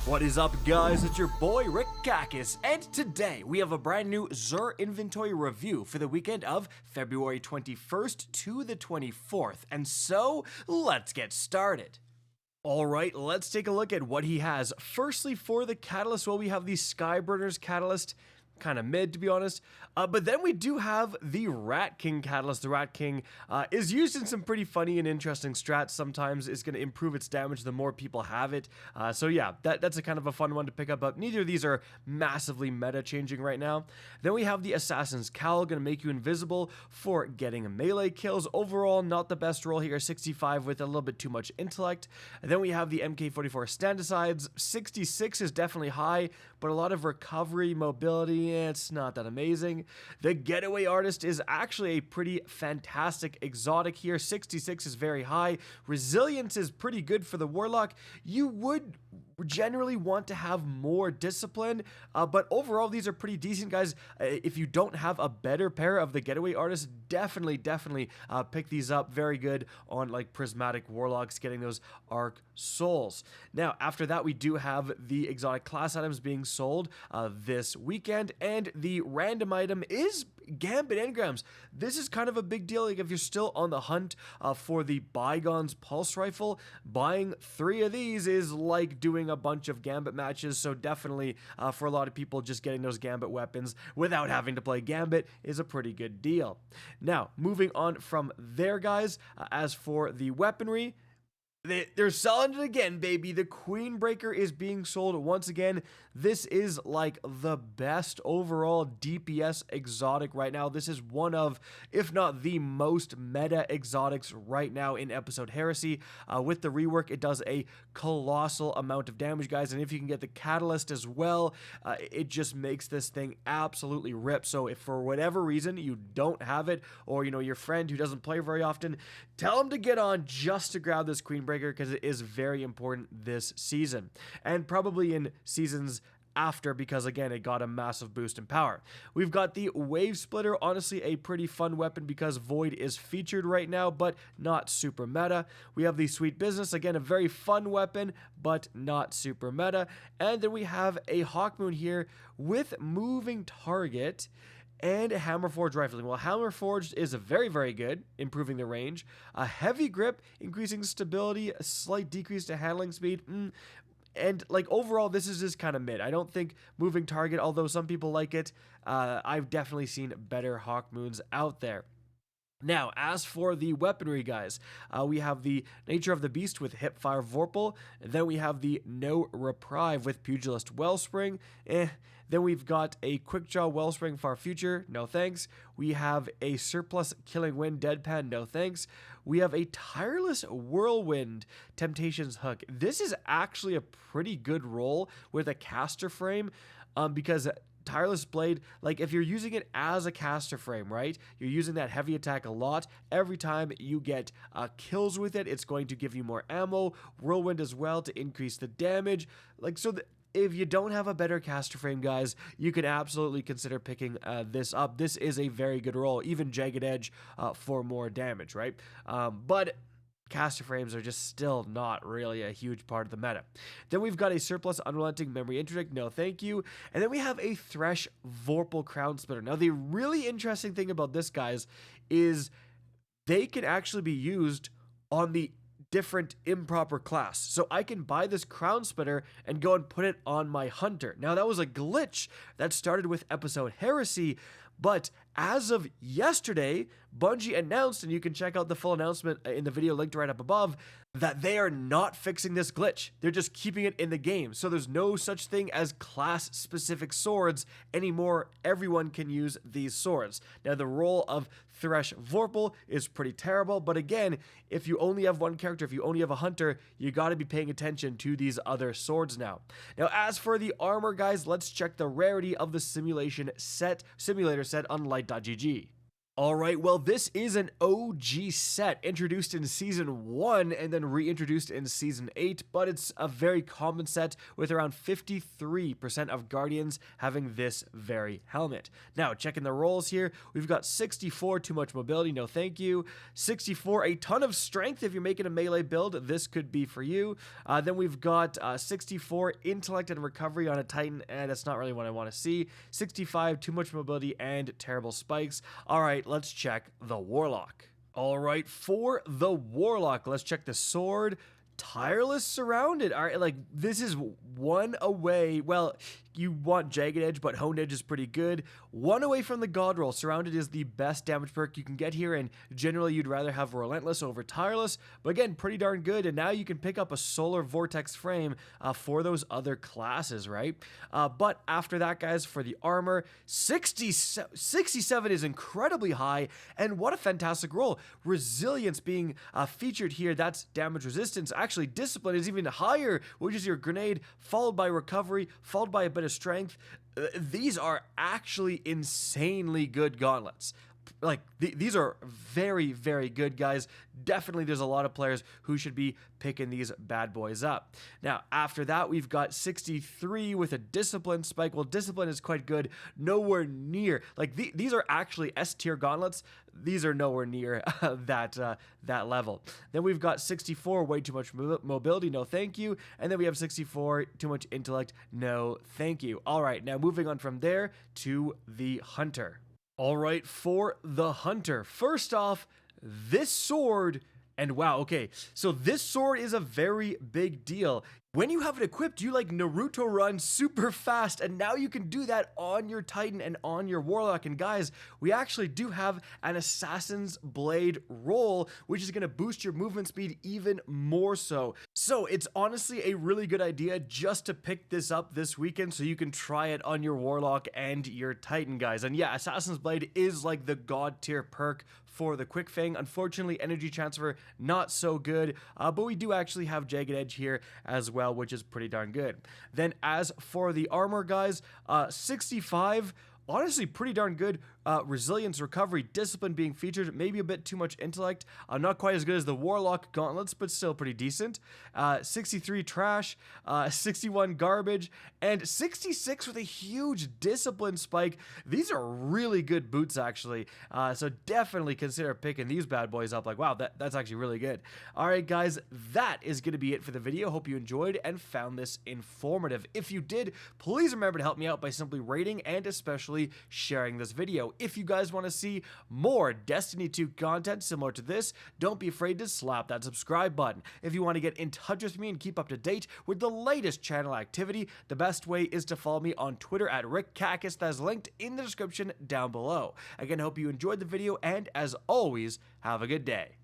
What is up, guys? It's your boy Rick Kakis, and today we have a brand new Xur Inventory review for the weekend of February 21st to the 24th, and so let's get started. Alright, let's take a look at what he has. Firstly, for the Catalyst, well, we have the Skyburner's Catalyst. Kind of mid, to be honest, but then we do have the Rat King Catalyst. The Rat King is used in some pretty funny and interesting strats. Sometimes it's going to improve its damage the more people have it, so yeah, that's a kind of a fun one to pick up, but neither of these are massively meta changing right now. Then we have the Assassin's Cowl, going to make you invisible for getting melee kills. Overall, not the best roll here, 65 with a little bit too much intellect. And then we have the MK44 Standicides. 66 is definitely high, but a lot of recovery, mobility, it's not that amazing. The Getaway Artist is actually a pretty fantastic exotic here. 66 is very high. Resilience is pretty good for the Warlock. You would generally want to have more discipline, but overall these are pretty decent, guys. If you don't have a better pair of the Getaway Artist, definitely pick these up. Very good on like Prismatic Warlocks, getting those Arc Souls. Now after that, we do have the exotic class items being sold this weekend, and the random item is Gambit engrams. This is kind of a big deal. Like if you're still on the hunt for the Bygones Pulse Rifle, buying 3 of these is like doing a bunch of Gambit matches, so definitely for a lot of people, just getting those Gambit weapons without having to play Gambit is a pretty good deal. Now, moving on from there, guys, as for the weaponry, they're selling it again, baby. The Queenbreaker is being sold once again. This is like the best overall DPS exotic right now. This is one of, if not the most meta exotics right now in Episode Heresy. With the rework, it does a colossal amount of damage, guys. And if you can get the Catalyst as well, it just makes this thing absolutely rip. So if for whatever reason you don't have it, or your friend who doesn't play very often, tell him to get on just to grab this Queenbreaker, because it is very important this season, and probably in seasons after, because again, it got a massive boost in power. We've got the Wave Splitter, honestly a pretty fun weapon because Void is featured right now, but not super meta. We have the Sweet Business, again a very fun weapon, but not super meta. And then we have a Hawkmoon here with Moving Target and Hammerforged rifling. Well, Hammerforged is very good, improving the range. A Heavy Grip, increasing stability, a slight decrease to handling speed. And like overall, this is just kind of mid. I don't think Moving Target, although some people like it, I've definitely seen better Hawkmoons out there. Now, as for the weaponry, guys, we have the Nature of the Beast with Hipfire Vorpal. Then we have the No Reprieve with Pugilist Wellspring. Then we've got a Quickjaw Wellspring Far Future. No thanks. We have a Surplus Killing Wind Deadpan. No thanks. We have a Tireless Whirlwind Temptations Hook. This is actually a pretty good roll with a caster frame, because Tireless Blade, like if you're using it as a caster frame, right, you're using that heavy attack a lot. Every time you get kills with it, it's going to give you more ammo. Whirlwind as well to increase the damage. Like, so if you don't have a better caster frame, guys, you can absolutely consider picking this up. This is a very good roll, even Jagged Edge for more damage, right? But caster frames are just still not really a huge part of the meta. Then we've got a Surplus Unrelenting Memory Interdict, no thank you. And then we have a Thresh Vorpal Crown Splitter. Now the really interesting thing about this, guys, is they can actually be used on the different improper class. So I can buy this Crown Splitter and go and put it on my Hunter. Now that was a glitch that started with Episode Heresy, but as of yesterday, Bungie announced, and you can check out the full announcement in the video linked right up above, that they are not fixing this glitch. They're just keeping it in the game. So there's no such thing as class-specific swords anymore. Everyone can use these swords. Now, the role of Thresh Vorpal is pretty terrible, but again, if you only have one character, if you only have a Hunter, you gotta be paying attention to these other swords now. Now, as for the armor, guys, let's check the rarity of the simulator set on light.gg. All right, well, this is an OG set introduced in Season 1 and then reintroduced in Season 8, but it's a very common set with around 53% of Guardians having this very helmet. Now, checking the rolls here, we've got 64, too much mobility, no thank you. 64, a ton of strength if you're making a melee build, this could be for you. Then we've got 64, intellect and recovery on a Titan, and that's not really what I want to see. 65, too much mobility and terrible spikes. All right, let's check the Warlock. All right, for the Warlock, let's check the sword. Tireless Surrounded. All right, like this is one away. Well, you want Jagged Edge, but Honed Edge is pretty good. One away from the God Roll. Surrounded is the best damage perk you can get here, and generally you'd rather have Relentless over Tireless, but again, pretty darn good, and now you can pick up a Solar Vortex frame for those other classes, right? But after that, guys, for the armor, 67 is incredibly high, and what a fantastic roll. Resilience being featured here, that's damage resistance. Actually, Discipline is even higher, which is your grenade, followed by recovery, followed by a bit of strength. These are actually insanely good gauntlets. Like, these are very, very good, guys. Definitely there's a lot of players who should be picking these bad boys up. Now, after that, we've got 63 with a Discipline spike. Well, Discipline is quite good. Nowhere near. Like, these are actually S-tier gauntlets. These are nowhere near that level. Then we've got 64, way too much mobility, no thank you. And then we have 64, too much intellect, no thank you. All right, now moving on from there to the Hunter. All right, for the Hunter, first off, this sword, and wow, okay, so this sword is a very big deal. When you have it equipped, you like Naruto run super fast, and now you can do that on your Titan and on your Warlock. And guys, we actually do have an Assassin's Blade roll, which is going to boost your movement speed even more so. So it's honestly a really good idea just to pick this up this weekend so you can try it on your Warlock and your Titan, guys. And yeah, Assassin's Blade is like the god tier perk for the Quick Fang. Unfortunately, energy transfer, not so good, but we do actually have Jagged Edge here as well, which is pretty darn good. Then as for the armor, guys, 65, honestly pretty darn good. Resilience, recovery, discipline being featured, maybe a bit too much intellect. Not quite as good as the Warlock gauntlets, but still pretty decent. 63 trash, 61 garbage, and 66 with a huge discipline spike. These are really good boots, actually. So definitely consider picking these bad boys up. Like, wow, that's actually really good. All right, guys, that is going to be it for the video. Hope you enjoyed and found this informative. If you did, please remember to help me out by simply rating and especially sharing this video. If you guys want to see more Destiny 2 content similar to this, don't be afraid to slap that subscribe button. If you want to get in touch with me and keep up to date with the latest channel activity, the best way is to follow me on Twitter at RickCacus. That is linked in the description down below. Again, I hope you enjoyed the video, and as always, have a good day.